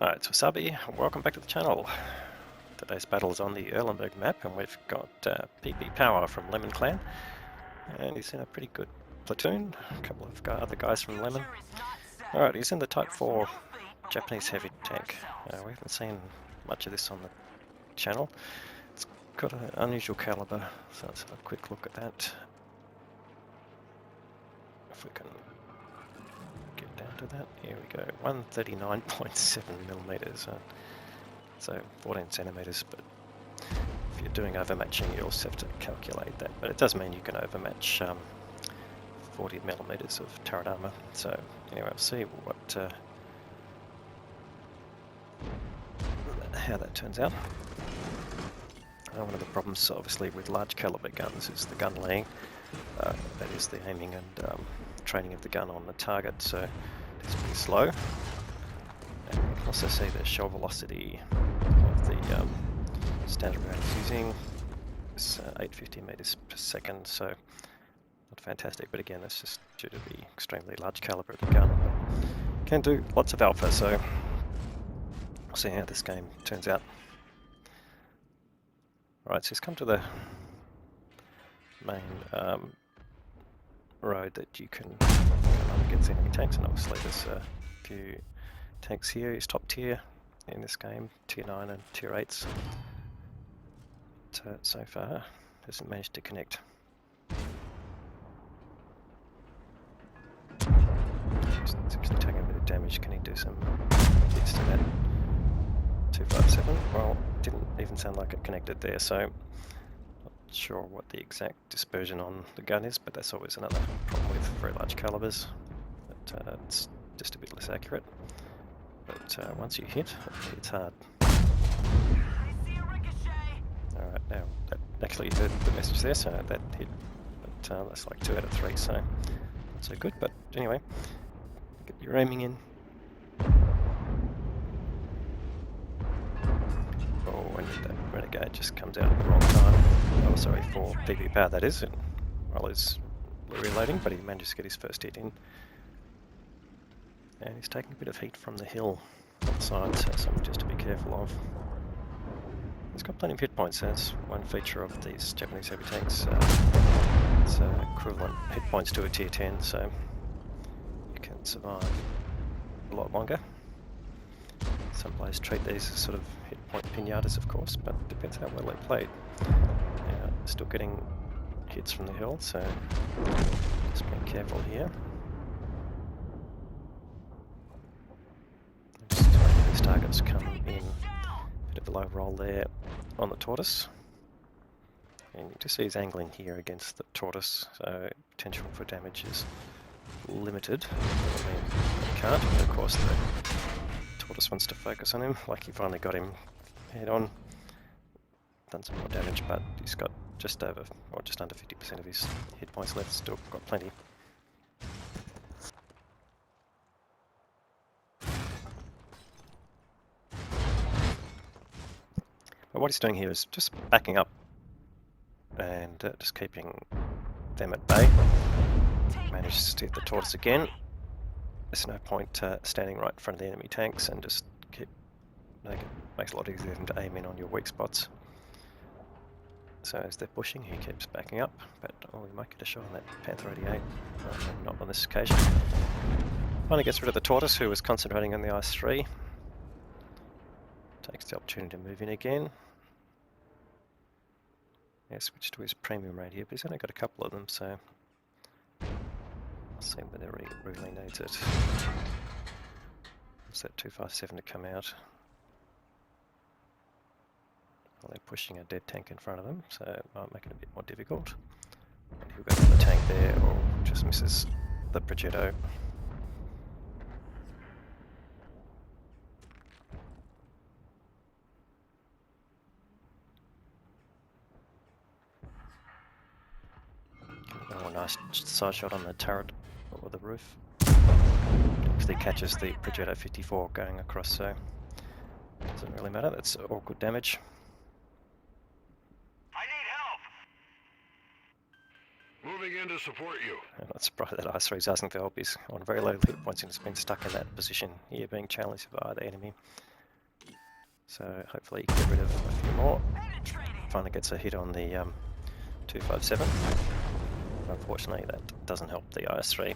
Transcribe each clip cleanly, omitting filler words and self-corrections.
Alright, so Wasabi, welcome back to the channel. Today's battle is on the Erlenberg map, and we've got PP Power from Lemon Clan, and he's in a pretty good platoon. A couple of other guys from Lemon. Alright, he's in the Type 4 Japanese heavy tank. We haven't seen much of this on the channel. It's got an unusual caliber, so let's have a quick look at that. If we can get down to that, here we go, 139.7 millimeters. So 14 centimeters, but if you're doing overmatching, you also have to calculate that. But it does mean you can overmatch 40 millimeters of turret armor. So anyway, we'll see what how that turns out. One of the problems, obviously, with large caliber guns is the gun laying. That is the aiming and training of the gun on the target. So it's pretty slow. And you can also see the shell velocity of the standard round is using. It's 850 meters per second, so not fantastic, but again, that's just due to the extremely large caliber of the gun. But can do lots of alpha, so we'll see how this game turns out. Right, so he's come to the main road that you can come up against enemy tanks, and obviously there's a few tanks here. He's top tier in this game, tier 9 and tier 8s. But so far hasn't managed to connect. He's actually taking a bit of damage. Can he do some hits to that? 257. Well, didn't even sound like it connected there, so not sure what the exact dispersion on the gun is, but that's always another problem with very large calibers. But it's just a bit less accurate. But once you hit, it's hard. Alright, now that actually heard the message there, so that hit, but that's like 2 out of 3, so not so good. But anyway, get your aiming in. Oh, and that renegade just comes out at the wrong time. Oh, sorry, for PP Power that is, and while he's reloading, but he manages to get his first hit in. And he's taking a bit of heat from the hill on the side, so something just to be careful of. He's got plenty of hit points. That's one feature of these Japanese heavy tanks. It's equivalent hit points to a tier 10, so you can survive a lot longer. Some players treat these as sort of hit point pinatas, of course, but it depends how well they played. Still getting hits from the hill, so just being careful here. Just waiting for these targets to come in. Bit of a low roll there on the tortoise. And you just see he's angling here against the tortoise, so potential for damage is limited. I mean, he can't, but of course the tortoise wants to focus on him. Like, he finally got him head on. Done some more damage, but he's got just over, or just under 50% of his hit points left. Still got plenty. But what he's doing here is just backing up and just keeping them at bay. Manages to hit the tortoise again. There's no point standing right in front of the enemy tanks, and just keep. Makes it a lot easier for them to aim in on your weak spots. So as they're pushing, he keeps backing up, but we might get a shot on that Panther 88. Not on this occasion. Finally gets rid of the tortoise, who was concentrating on the IS-3. Takes the opportunity to move in again. Yeah, switch to his premium raid here, but he's only got a couple of them, so I'll see whether he really needs it. What's that 257 to come out? Well, they're pushing a dead tank in front of them, so it might make it a bit more difficult. And he'll go for the tank there, or just misses the Progetto. Oh, nice side shot on the turret or the roof. Actually catches the Progetto 54 going across, so doesn't really matter. That's all good damage. I need help. Moving in to support you. I'm not surprised that IS-3 is asking for help. He's on very low hit points and has been stuck in that position here, being challenged by the enemy. So hopefully he can get rid of a few more. Finally gets a hit on the 257. Unfortunately, that doesn't help the IS-3.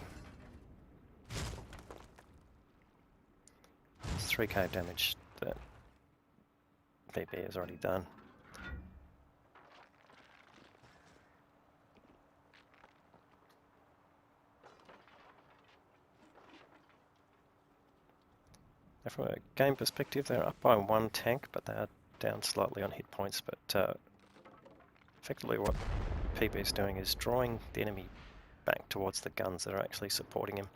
It's 3k damage that PP has already done. Now from a game perspective, they're up by 1 tank, but they are down slightly on hit points. But effectively what PP is doing is drawing the enemy back towards the guns that are actually supporting him.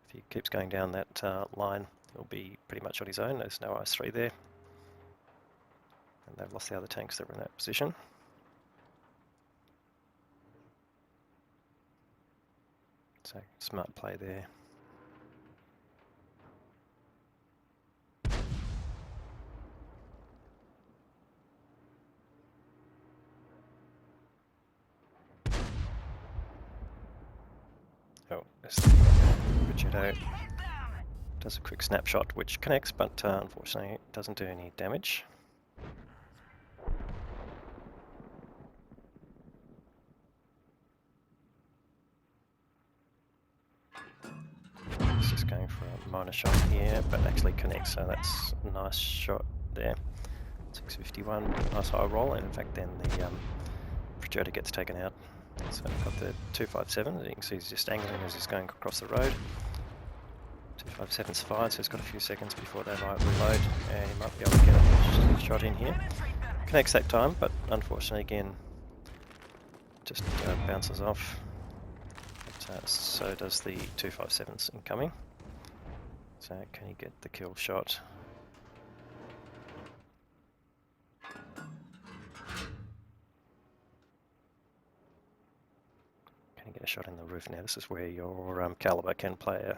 If he keeps going down that line, he'll be pretty much on his own. There's no IS-3 there. And they've lost the other tanks that were in that position. So, smart play there. Oh, there's the Richardo. Does a quick snapshot which connects, but unfortunately it doesn't do any damage. It's just going for a minor shot here, but actually connects, so that's a nice shot there. 651, nice high roll, and in fact then the projector gets taken out. So I've got the 257, as you can see he's just angling as he's going across the road. 257's fired, so he's got a few seconds before they might reload, and he might be able to get a shot in here. Connects that time, but unfortunately again, just bounces off. But, so does the 257's incoming. So can he get the kill shot? Can you get a shot in the roof now? This is where your caliber can play a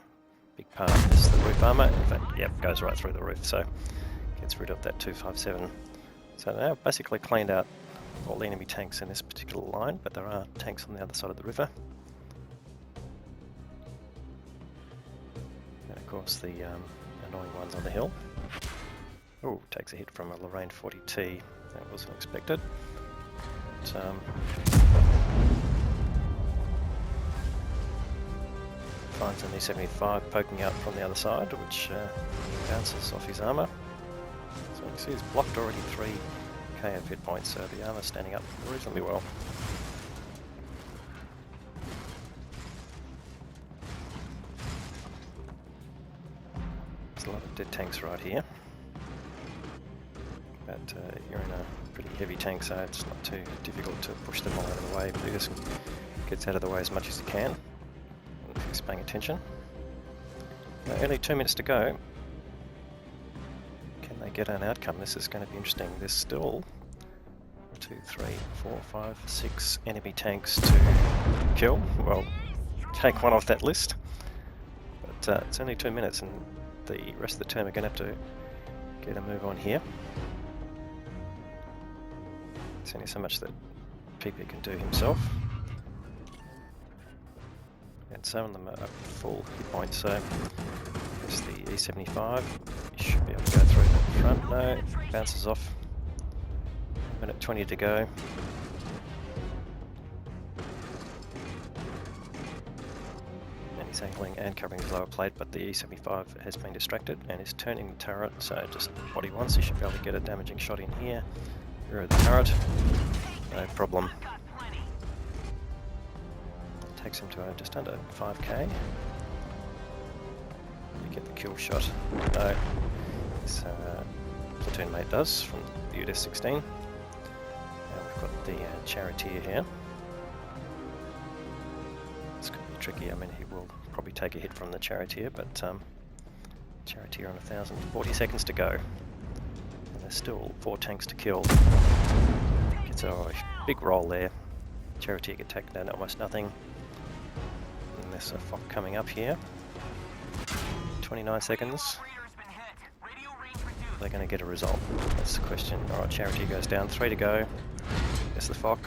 big part. This is the roof armor. In fact, yep, goes right through the roof, so gets rid of that 257. So now basically cleaned out all the enemy tanks in this particular line, but there are tanks on the other side of the river. And of course the annoying ones on the hill. Oh, takes a hit from a Lorraine 40T. That wasn't expected. But, finds an E75 poking out from the other side, which bounces off his armour. So you can see he's blocked already 3k of hit points, so the armour's standing up reasonably well. There's a lot of dead tanks right here, but you're in a pretty heavy tank, so it's not too difficult to push them all out of the way. But he just gets out of the way as much as he can. If he's paying attention. Now, only 2 minutes to go. Can they get an outcome? This is going to be interesting. There's still 2, 3, 4, 5, 6 enemy tanks to kill. Well, take one off that list. But it's only 2 minutes, and the rest of the team are going to have to get a move on here. There's only so much that PP can do himself. And some of them are full hit points, so there's the E75. You should be able to go through the front. No, bounces off. 1 minute 20 to go. And he's angling and covering his lower plate, but the E75 has been distracted and is turning the turret, so just what he wants. He should be able to get a damaging shot in here. Rear of the turret. No problem. Takes him to just under 5k. You get the kill shot. No, his platoon mate does from the UDS-16. Now we've got the charioteer here. This could be tricky. I mean, he will probably take a hit from the charioteer, but charioteer on 1,000. 40 seconds to go. And there's still 4 tanks to kill. Gets a big roll there. Charioteer get taken down to almost nothing. And there's a FOC coming up here. 29 seconds. They're going to get a result. That's the question. Alright, charioteer goes down. 3 to go. There's the FOC.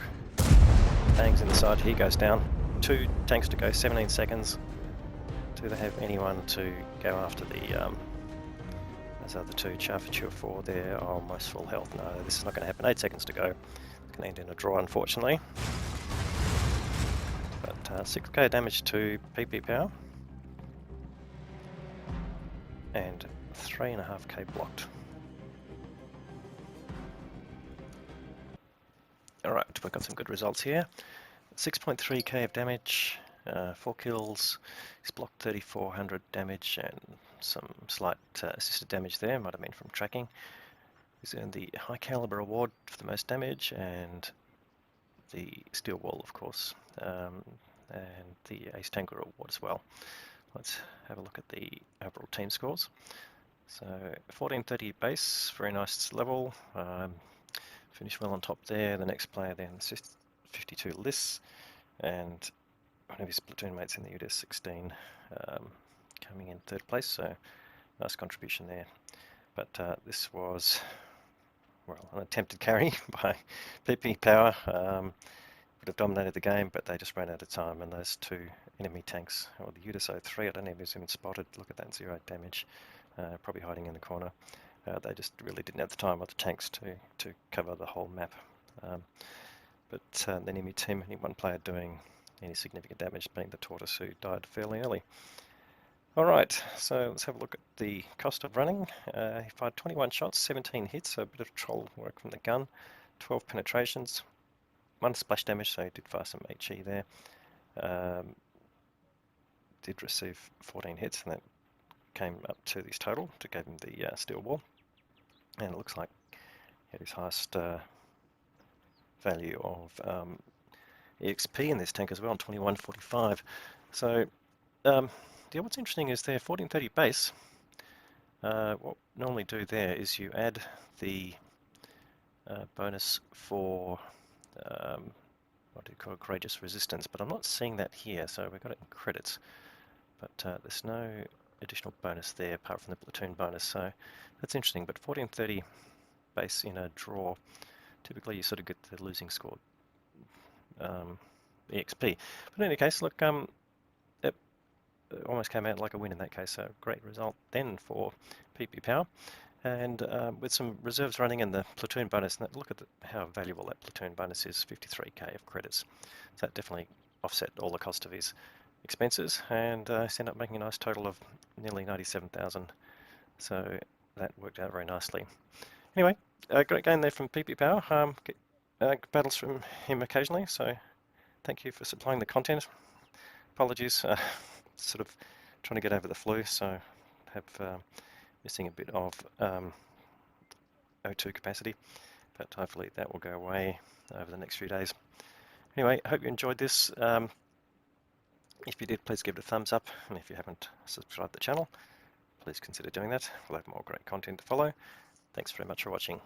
Bangs inside. He goes down. 2 tanks to go. 17 seconds. Do they have anyone to go after the Those other two, Charfature 4 there, are almost full health. No, this is not going to happen. 8 seconds to go. It's going to end in a draw, unfortunately. But 6k damage to PP power. And 3.5k blocked. Alright, we've got some good results here. 6.3k of damage, 4 kills, he's blocked 3400 damage and some slight assisted damage there, might have been from tracking. He's earned the high caliber award for the most damage and the steel wall, of course, and the ace tanker award as well. Let's have a look at the overall team scores. So 1430 base, very nice level. Finished well on top there. The next player then 52 lists, and one of his platoon mates in the UDS 16 coming in 3rd place, so nice contribution there. But this was, well, an attempted carry by PP Power. Would have dominated the game, but they just ran out of time, and those two enemy tanks, or the UDS 03, I don't know if it's even spotted, look at that, 0 damage, probably hiding in the corner. They just really didn't have the time or the tanks to cover the whole map. But the enemy team, only one player doing any significant damage, being the Tortoise, who died fairly early. Alright, so let's have a look at the cost of running. He fired 21 shots, 17 hits, so a bit of troll work from the gun, 12 penetrations, 1 splash damage, so he did fire some HE there. Did receive 14 hits, and that came up to his total to give him the steel wall. And it looks like he had his highest value of EXP in this tank as well, 2145. So, yeah, what's interesting is their 1430 base. What we normally do there is you add the bonus for what do you call courageous resistance, but I'm not seeing that here, so we've got it in credits. But there's no additional bonus there apart from the platoon bonus, so that's interesting. But 1430 base in a draw, typically you sort of get the losing score EXP. But in any case, look, it almost came out like a win in that case, so great result then for PP Power. And with some reserves running and the platoon bonus, look at how valuable that platoon bonus is, 53k of credits. So that definitely offset all the cost of his expenses, and he's ended up making a nice total of nearly 97,000. So that worked out very nicely. Anyway, great game there from PP Power. Get battles from him occasionally, so thank you for supplying the content. Apologies, sort of trying to get over the flu, so have missing a bit of O2 capacity, but hopefully that will go away over the next few days. Anyway, I hope you enjoyed this. If you did, please give it a thumbs up, and if you haven't subscribed to the channel, please consider doing that. We'll have more great content to follow. Thanks very much for watching.